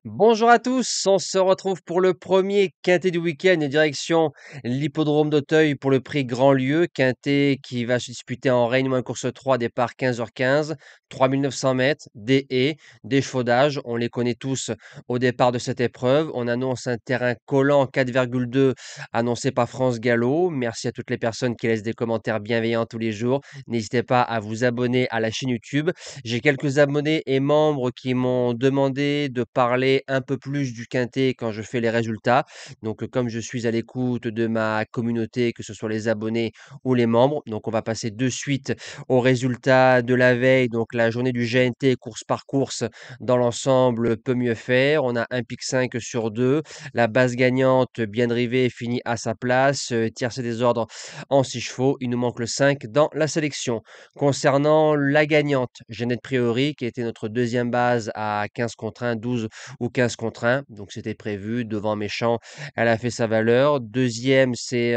Bonjour à tous, on se retrouve pour le premier quintet du week-end direction l'hippodrome d'Auteuil pour le prix Grand-Lieu. Quintet qui va se disputer en Règne course 3, départ 15h15, 3900 mètres, des haies, des chevaux d'âge. On les connaît tous au départ de cette épreuve. On annonce un terrain collant 4,2 annoncé par France Gallo. Merci à toutes les personnes qui laissent des commentaires bienveillants tous les jours. N'hésitez pas à vous abonner à la chaîne YouTube. J'ai quelques abonnés et membres qui m'ont demandé de parler un peu plus du quintet quand je fais les résultats. Donc, comme je suis à l'écoute de ma communauté, que ce soit les abonnés ou les membres, donc on va passer de suite aux résultats de la veille. Donc, la journée du GNT, course par course, dans l'ensemble, peut mieux faire. On a un pic 5 sur 2. La base gagnante, bien drivée, finit à sa place. Tiercé des ordres en 6 chevaux. Il nous manque le 5 dans la sélection. Concernant la gagnante, Jeannette Priori, qui était notre deuxième base à 15 contre 1, 12 ou 15 contre 1. Donc c'était prévu, devant Méchant, elle a fait sa valeur. Deuxième, c'est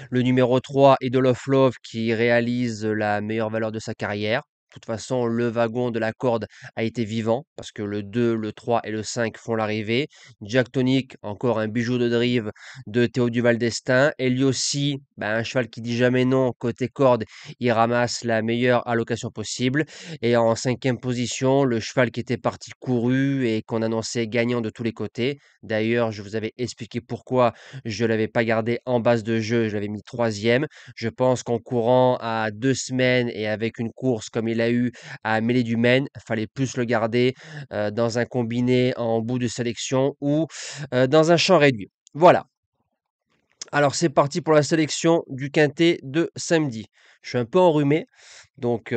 le numéro 3, Idol of Love, qui réalise la meilleure valeur de sa carrière. De toute façon, le wagon de la corde a été vivant parce que le 2, le 3 et le 5 font l'arrivée. Jack Tonic, encore un bijou de drive de Théo Duval d'Estaing. Eliosi, un cheval qui dit jamais non. Côté corde, il ramasse la meilleure allocation possible. Et en cinquième position, le cheval qui était parti couru et qu'on annonçait gagnant de tous les côtés. D'ailleurs, je vous avais expliqué pourquoi je ne l'avais pas gardé en base de jeu, je l'avais mis troisième. Je pense qu'en courant à 2 semaines et avec une course comme il a eu à Mêlée du Maine, il fallait plus le garder dans un combiné en bout de sélection ou dans un champ réduit. Voilà. Alors c'est parti pour la sélection du quintet de samedi. Je suis un peu enrhumé, donc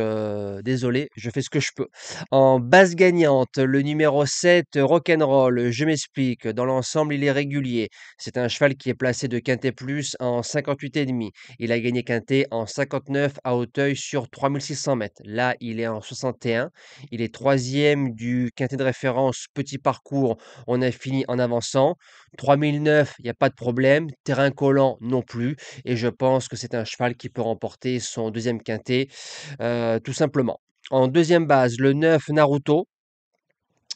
désolé, je fais ce que je peux. En base gagnante, le numéro 7, Rock'n'Roll, je m'explique. Dans l'ensemble, il est régulier. C'est un cheval qui est placé de quintet plus en 58,5. Il a gagné quintet en 59 à Auteuil sur 3600 mètres. Là, il est en 61. Il est troisième du quintet de référence petit parcours. On a fini en avançant. 3009, il n'y a pas de problème. Terrain collant non plus. Et je pense que c'est un cheval qui peut remporter son deuxième quintet, tout simplement. En deuxième base, le 9 Naruto.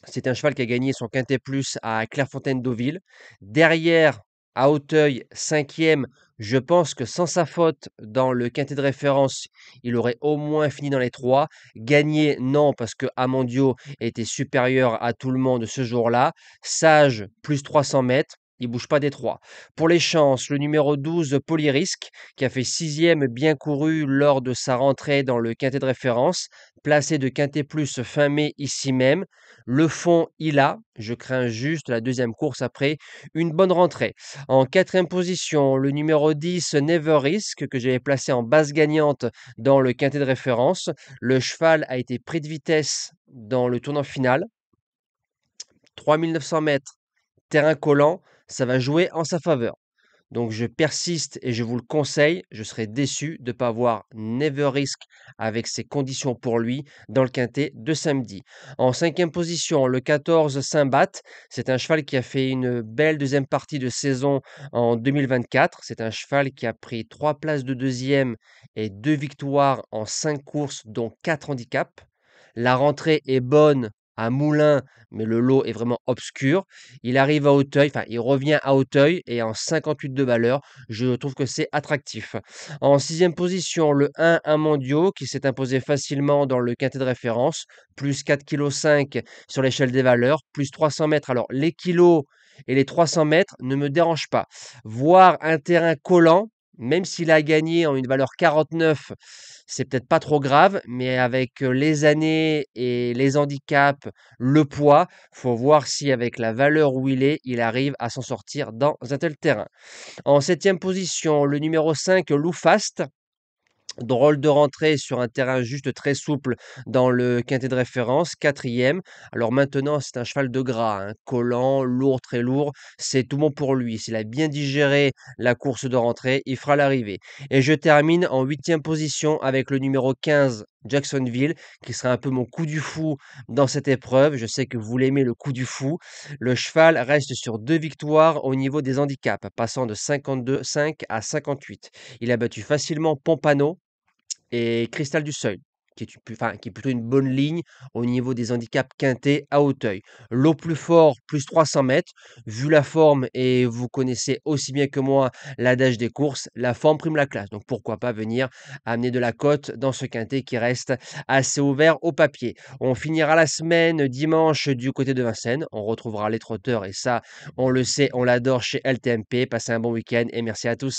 C'est un cheval qui a gagné son quintet plus à Clairefontaine-Deauville. Derrière, à Auteuil, cinquième. Je pense que sans sa faute dans le quintet de référence, il aurait au moins fini dans les trois. Gagné, non, parce que Amandio était supérieur à tout le monde ce jour-là. Sage, plus 300 mètres. Il bouge pas des trois. Pour les chances, le numéro 12, Polyrisque, qui a fait sixième bien couru lors de sa rentrée dans le quintet de référence, placé de quintet plus fin mai ici même. Le fond, il a. Je crains juste la deuxième course après une bonne rentrée. En quatrième position, le numéro 10, Never Risk, que j'avais placé en base gagnante dans le quintet de référence. Le cheval a été pris de vitesse dans le tournant final. 3900 mètres, terrain collant, ça va jouer en sa faveur. Donc je persiste et je vous le conseille, je serais déçu de ne pas voir Never Risk avec ses conditions pour lui dans le quintet de samedi. En cinquième position, le 14 Saint-Bath, c'est un cheval qui a fait une belle deuxième partie de saison en 2024. C'est un cheval qui a pris 3 places de deuxième et 2 victoires en 5 courses, dont 4 handicaps. La rentrée est bonne à Moulins, mais le lot est vraiment obscur. Il arrive à Auteuil, enfin il revient à Auteuil et en 58 de valeur, je trouve que c'est attractif. En sixième position, le 1 Amandio qui s'est imposé facilement dans le quintet de référence, plus 4,5 kg sur l'échelle des valeurs, plus 300 mètres. Alors les kilos et les 300 mètres ne me dérangent pas. Voir un terrain collant, même s'il a gagné en une valeur 49, c'est peut-être pas trop grave, mais avec les années et les handicaps, le poids, faut voir si avec la valeur où il arrive à s'en sortir dans un tel terrain. En septième position, le numéro 5, Loufast. Drôle de rentrée sur un terrain juste très souple dans le quintet de référence, quatrième. Alors maintenant, c'est un cheval de gras, hein, collant, lourd, très lourd. C'est tout bon pour lui. S'il a bien digéré la course de rentrée, il fera l'arrivée. Et je termine en huitième position avec le numéro 15, Jacksonville, qui sera un peu mon coup du fou dans cette épreuve. Je sais que vous l'aimez, le coup du fou. Le cheval reste sur 2 victoires au niveau des handicaps, passant de 52,5 à 58. Il a battu facilement Pompano et Cristal du Seuil, qui est plutôt une bonne ligne au niveau des handicaps quintés à Hauteuil. L'eau plus fort, plus 300 mètres. Vu la forme, et vous connaissez aussi bien que moi l'adage des courses, la forme prime la classe. Donc pourquoi pas venir amener de la cote dans ce quintet qui reste assez ouvert au papier. On finira la semaine dimanche du côté de Vincennes. On retrouvera les trotteurs et ça, on le sait, on l'adore chez LTMP. Passez un bon week-end et merci à tous.